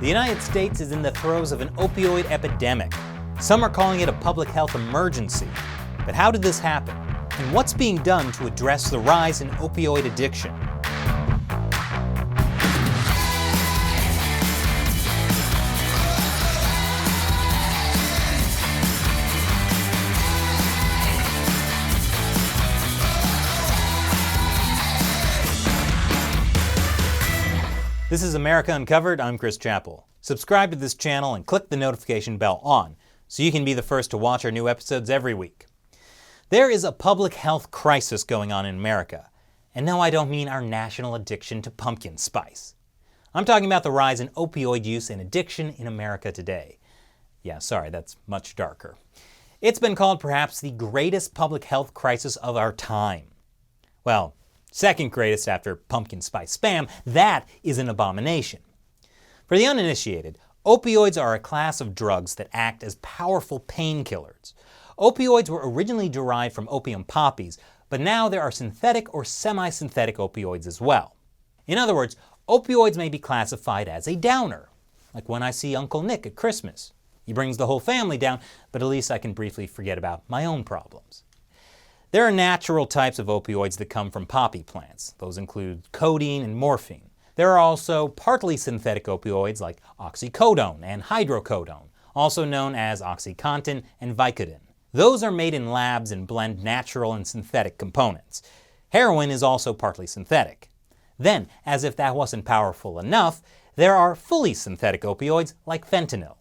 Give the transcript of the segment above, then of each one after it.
The United States is in the throes of an opioid epidemic. Some are calling it a public health emergency. But how did this happen? And what's being done to address the rise in opioid addiction? This is America Uncovered. I'm Chris Chappell. Subscribe to this channel and click the notification bell on so you can be the first to watch our new episodes every week. There is a public health crisis going on in America. And no, I don't mean our national addiction to pumpkin spice. I'm talking about the rise in opioid use and addiction in America today. Yeah, sorry, that's much darker. It's been called perhaps the greatest public health crisis of our time. Well, second greatest after pumpkin spice spam, that is an abomination. For the uninitiated, opioids are a class of drugs that act as powerful painkillers. Opioids were originally derived from opium poppies, but now there are synthetic or semi-synthetic opioids as well. In other words, opioids may be classified as a downer, like when I see Uncle Nick at Christmas. He brings the whole family down, but at least I can briefly forget about my own problems. There are natural types of opioids that come from poppy plants. Those include codeine and morphine. There are also partly synthetic opioids like oxycodone and hydrocodone, also known as OxyContin and Vicodin. Those are made in labs and blend natural and synthetic components. Heroin is also partly synthetic. Then, as if that wasn't powerful enough, there are fully synthetic opioids like fentanyl.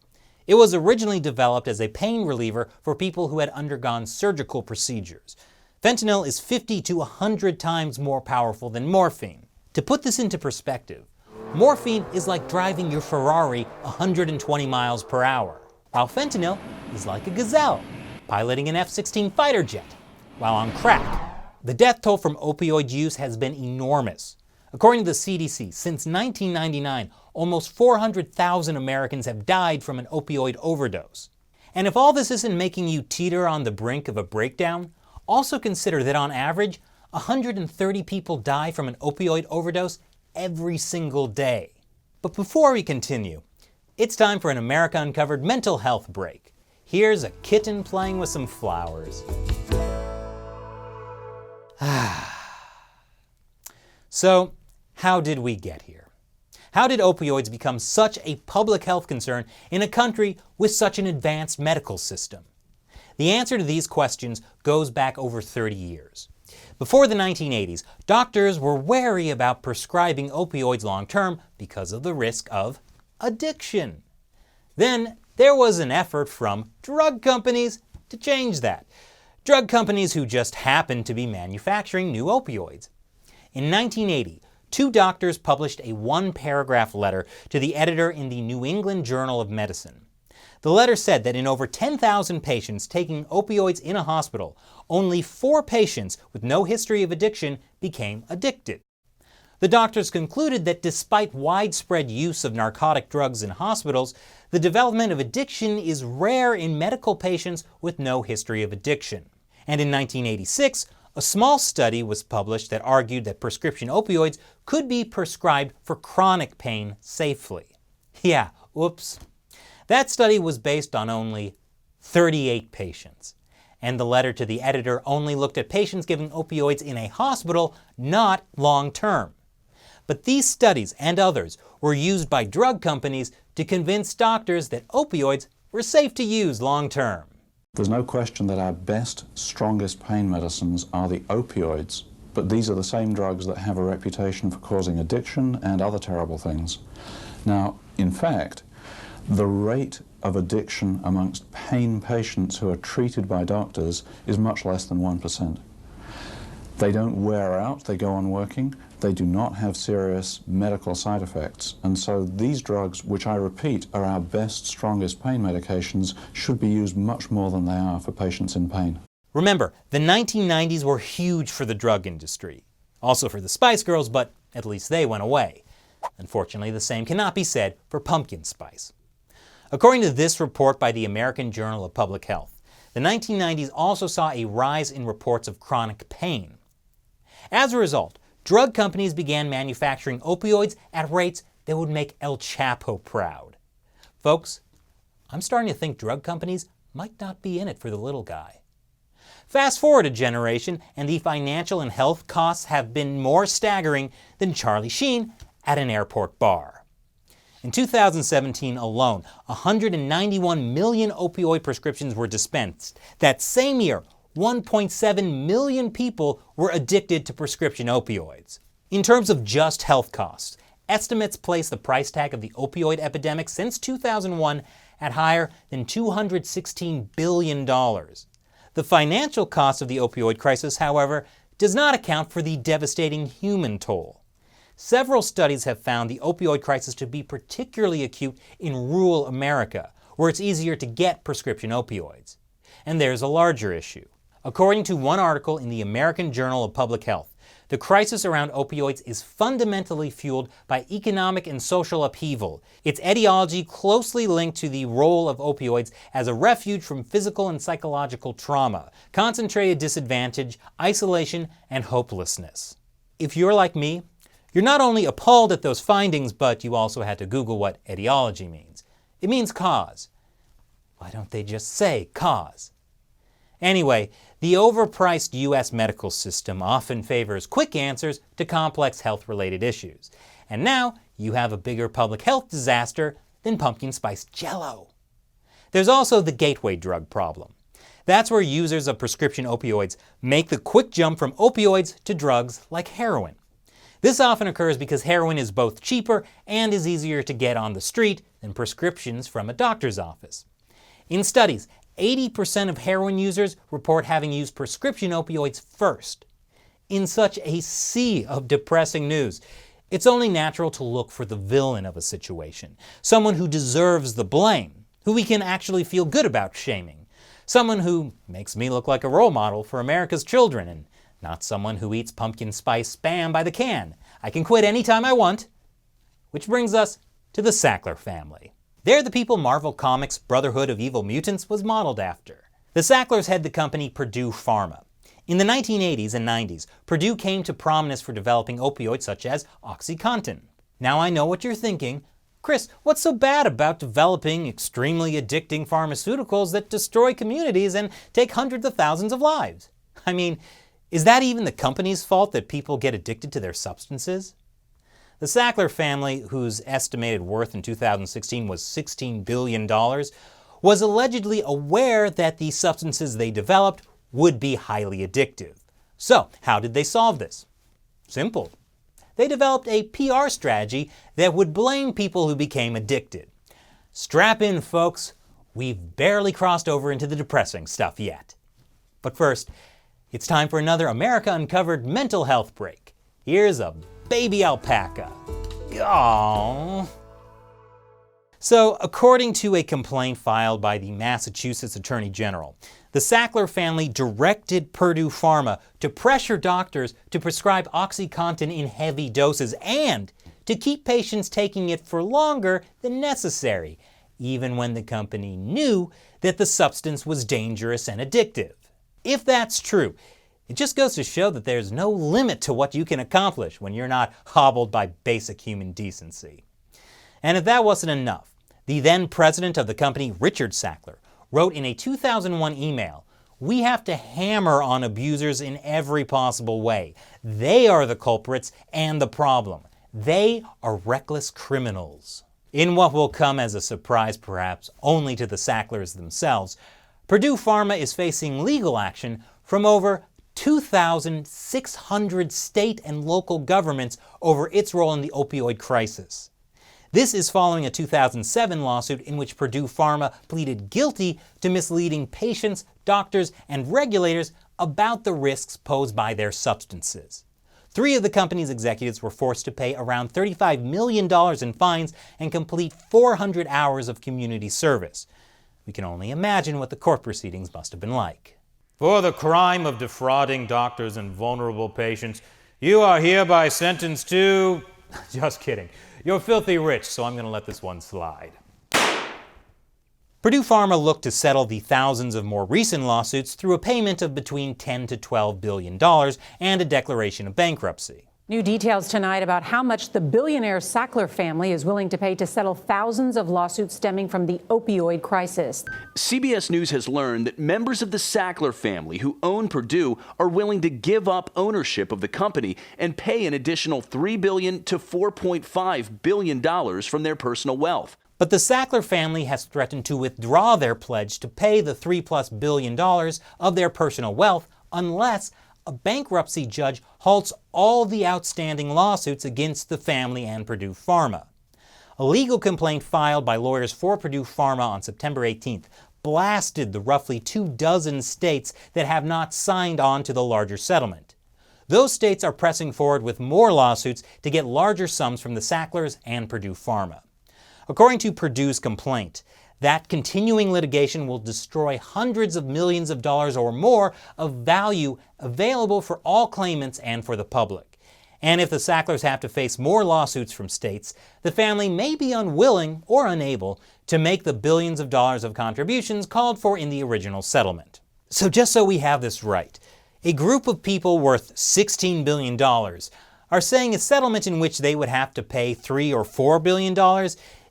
It was originally developed as a pain reliever for people who had undergone surgical procedures. Fentanyl is 50 to 100 times more powerful than morphine. To put this into perspective, morphine is like driving your Ferrari 120 miles per hour, while fentanyl is like a gazelle, piloting an F-16 fighter jet, while on crack. The death toll from opioid use has been enormous. According to the CDC, since 1999, almost 400,000 Americans have died from an opioid overdose. And if all this isn't making you teeter on the brink of a breakdown, also consider that on average, 130 people die from an opioid overdose every single day. But before we continue, it's time for an America Uncovered mental health break. Here's a kitten playing with some flowers. So, how did we get here? How did opioids become such a public health concern in a country with such an advanced medical system? The answer to these questions goes back over 30 years. Before the 1980s, doctors were wary about prescribing opioids long-term because of the risk of addiction. Then there was an effort from drug companies to change that. Drug companies who just happened to be manufacturing new opioids. In 1980, two doctors published a one-paragraph letter to the editor in the New England Journal of Medicine. The letter said that in over 10,000 patients taking opioids in a hospital, only 4 patients with no history of addiction became addicted. The doctors concluded that despite widespread use of narcotic drugs in hospitals, the development of addiction is rare in medical patients with no history of addiction. And in 1986, a small study was published that argued that prescription opioids could be prescribed for chronic pain safely. Yeah, oops. That study was based on only 38 patients, and the letter to the editor only looked at patients given opioids in a hospital, not long-term. But these studies and others were used by drug companies to convince doctors that opioids were safe to use long-term. There's no question that our best, strongest pain medicines are the opioids, but these are the same drugs that have a reputation for causing addiction and other terrible things. Now, in fact, the rate of addiction amongst pain patients who are treated by doctors is much less than 1%. They don't wear out, they go on working, they do not have serious medical side effects, and so these drugs, which I repeat are our best, strongest pain medications, should be used much more than they are for patients in pain. Remember, the 1990s were huge for the drug industry. Also for the Spice Girls, but at least they went away. Unfortunately, the same cannot be said for pumpkin spice. According to this report by the American Journal of Public Health, the 1990s also saw a rise in reports of chronic pain. As a result, drug companies began manufacturing opioids at rates that would make El Chapo proud. Folks, I'm starting to think drug companies might not be in it for the little guy. Fast forward a generation, and the financial and health costs have been more staggering than Charlie Sheen at an airport bar. In 2017 alone, 191 million opioid prescriptions were dispensed. That same year, 1.7 million people were addicted to prescription opioids. In terms of just health costs, estimates place the price tag of the opioid epidemic since 2001 at higher than $216 billion. The financial cost of the opioid crisis, however, does not account for the devastating human toll. Several studies have found the opioid crisis to be particularly acute in rural America, where it's easier to get prescription opioids. And there's a larger issue. According to one article in the American Journal of Public Health, the crisis around opioids is fundamentally fueled by economic and social upheaval, its etiology closely linked to the role of opioids as a refuge from physical and psychological trauma, concentrated disadvantage, isolation, and hopelessness. If you're like me, you're not only appalled at those findings, but you also had to Google what etiology means. It means cause. Why don't they just say cause? Anyway, the overpriced U.S. medical system often favors quick answers to complex health-related issues. And now you have a bigger public health disaster than pumpkin spice Jell-O. There's also the gateway drug problem. That's where users of prescription opioids make the quick jump from opioids to drugs like heroin. This often occurs because heroin is both cheaper and is easier to get on the street than prescriptions from a doctor's office. In studies, 80% of heroin users report having used prescription opioids first. In such a sea of depressing news, it's only natural to look for the villain of a situation, someone who deserves the blame, who we can actually feel good about shaming, someone who makes me look like a role model for America's children, and not someone who eats pumpkin spice Spam by the can. I can quit anytime I want. Which brings us to the Sackler family. They're the people Marvel Comics' Brotherhood of Evil Mutants was modeled after. The Sacklers head the company Purdue Pharma. In the 1980s and 90s, Purdue came to prominence for developing opioids such as OxyContin. Now I know what you're thinking. Chris, what's so bad about developing extremely addicting pharmaceuticals that destroy communities and take hundreds of thousands of lives? I mean, is that even the company's fault that people get addicted to their substances? The Sackler family, whose estimated worth in 2016 was $16 billion, was allegedly aware that the substances they developed would be highly addictive. So, how did they solve this? Simple. They developed a PR strategy that would blame people who became addicted. Strap in, folks. We've barely crossed over into the depressing stuff yet. But first, it's time for another America Uncovered mental health break. Here's a baby alpaca. Aww. So, according to a complaint filed by the Massachusetts Attorney General, the Sackler family directed Purdue Pharma to pressure doctors to prescribe OxyContin in heavy doses and to keep patients taking it for longer than necessary, even when the company knew that the substance was dangerous and addictive. If that's true, it just goes to show that there's no limit to what you can accomplish when you're not hobbled by basic human decency. And if that wasn't enough, the then president of the company, Richard Sackler, wrote in a 2001 email, "We have to hammer on abusers in every possible way. They are the culprits and the problem. They are reckless criminals." In what will come as a surprise perhaps only to the Sacklers themselves, Purdue Pharma is facing legal action from over 2,600 state and local governments over its role in the opioid crisis. This is following a 2007 lawsuit in which Purdue Pharma pleaded guilty to misleading patients, doctors, and regulators about the risks posed by their substances. 3 of the company's executives were forced to pay around $35 million in fines and complete 400 hours of community service. We can only imagine what the court proceedings must have been like. For the crime of defrauding doctors and vulnerable patients, you are hereby sentenced to... Just kidding. You're filthy rich, so I'm going to let this one slide. Purdue Pharma looked to settle the thousands of more recent lawsuits through a payment of between $10 to $12 billion and a declaration of bankruptcy. New details tonight about how much the billionaire Sackler family is willing to pay to settle thousands of lawsuits stemming from the opioid crisis. CBS News has learned that members of the Sackler family who own Purdue are willing to give up ownership of the company and pay an additional $3 billion to $4.5 billion from their personal wealth. But the Sackler family has threatened to withdraw their pledge to pay the $3+ billion of their personal wealth unless a bankruptcy judge halts all the outstanding lawsuits against the family and Purdue Pharma. A legal complaint filed by lawyers for Purdue Pharma on September 18th blasted the roughly 24 states that have not signed on to the larger settlement. Those states are pressing forward with more lawsuits to get larger sums from the Sacklers and Purdue Pharma. According to Purdue's complaint, that continuing litigation will destroy hundreds of millions of dollars or more of value available for all claimants and for the public. And if the Sacklers have to face more lawsuits from states, the family may be unwilling or unable to make the billions of dollars of contributions called for in the original settlement. So just so we have this right, a group of people worth $16 billion are saying a settlement in which they would have to pay $3 or $4 billion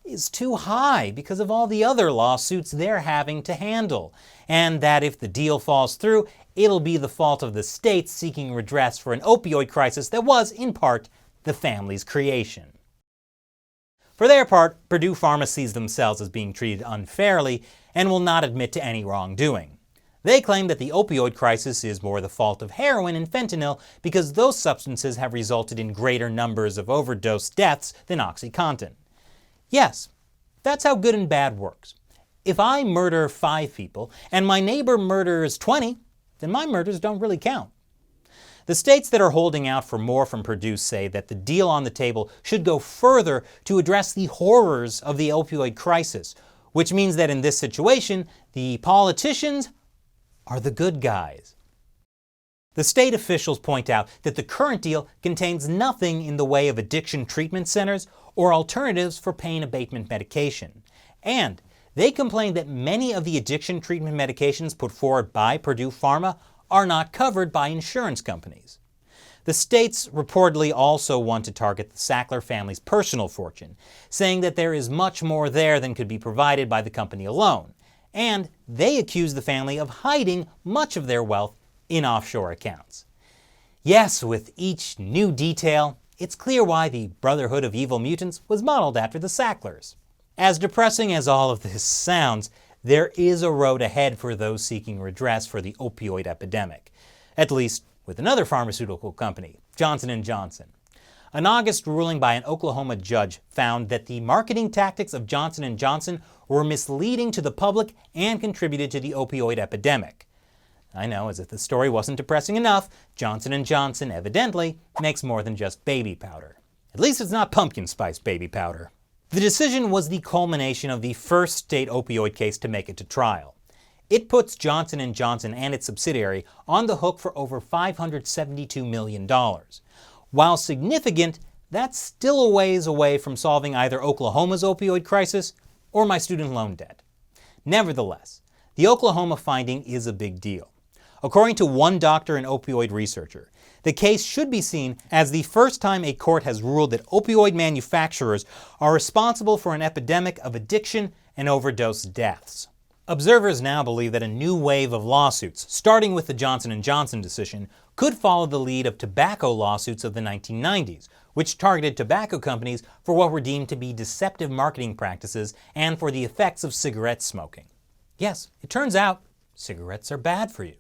is too high because of all the other lawsuits they're having to handle, and that if the deal falls through, it'll be the fault of the states seeking redress for an opioid crisis that was, in part, the family's creation. For their part, Purdue Pharma sees themselves as being treated unfairly and will not admit to any wrongdoing. They claim that the opioid crisis is more the fault of heroin and fentanyl because those substances have resulted in greater numbers of overdose deaths than OxyContin. Yes, that's how good and bad works. If I murder 5 people and my neighbor murders 20, then my murders don't really count. The states that are holding out for more from Purdue say that the deal on the table should go further to address the horrors of the opioid crisis, which means that in this situation, the politicians are the good guys. The state officials point out that the current deal contains nothing in the way of addiction treatment centers or alternatives for pain abatement medication. And they complain that many of the addiction treatment medications put forward by Purdue Pharma are not covered by insurance companies. The states reportedly also want to target the Sackler family's personal fortune, saying that there is much more there than could be provided by the company alone. And they accuse the family of hiding much of their wealth in offshore accounts. Yes, with each new detail, it's clear why the Brotherhood of Evil Mutants was modeled after the Sacklers. As depressing as all of this sounds, there is a road ahead for those seeking redress for the opioid epidemic, at least with another pharmaceutical company, Johnson & Johnson. An August ruling by an Oklahoma judge found that the marketing tactics of Johnson & Johnson were misleading to the public and contributed to the opioid epidemic. I know, as if the story wasn't depressing enough, Johnson & Johnson evidently makes more than just baby powder. At least it's not pumpkin spice baby powder. The decision was the culmination of the first state opioid case to make it to trial. It puts Johnson & Johnson and its subsidiary on the hook for over $572 million. While significant, that's still a ways away from solving either Oklahoma's opioid crisis or my student loan debt. Nevertheless, the Oklahoma finding is a big deal. According to one doctor and opioid researcher, the case should be seen as the first time a court has ruled that opioid manufacturers are responsible for an epidemic of addiction and overdose deaths. Observers now believe that a new wave of lawsuits, starting with the Johnson & Johnson decision, could follow the lead of tobacco lawsuits of the 1990s, which targeted tobacco companies for what were deemed to be deceptive marketing practices and for the effects of cigarette smoking. Yes, it turns out cigarettes are bad for you.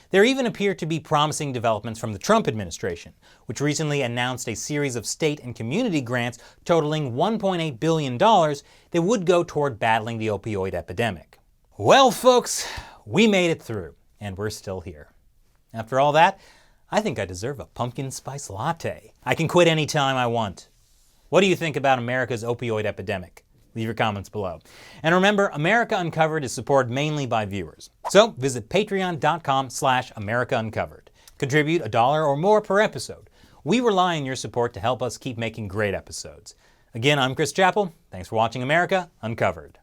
There even appear to be promising developments from the Trump administration, which recently announced a series of state and community grants totaling $1.8 billion that would go toward battling the opioid epidemic. Well, folks, we made it through, and we're still here. After all that, I think I deserve a pumpkin spice latte. I can quit anytime I want. What do you think about America's opioid epidemic? Leave your comments below. And remember, America Uncovered is supported mainly by viewers. So visit patreon.com/AmericaUncovered. Contribute $1 or more per episode. We rely on your support to help us keep making great episodes. Again, I'm Chris Chappell. Thanks for watching America Uncovered.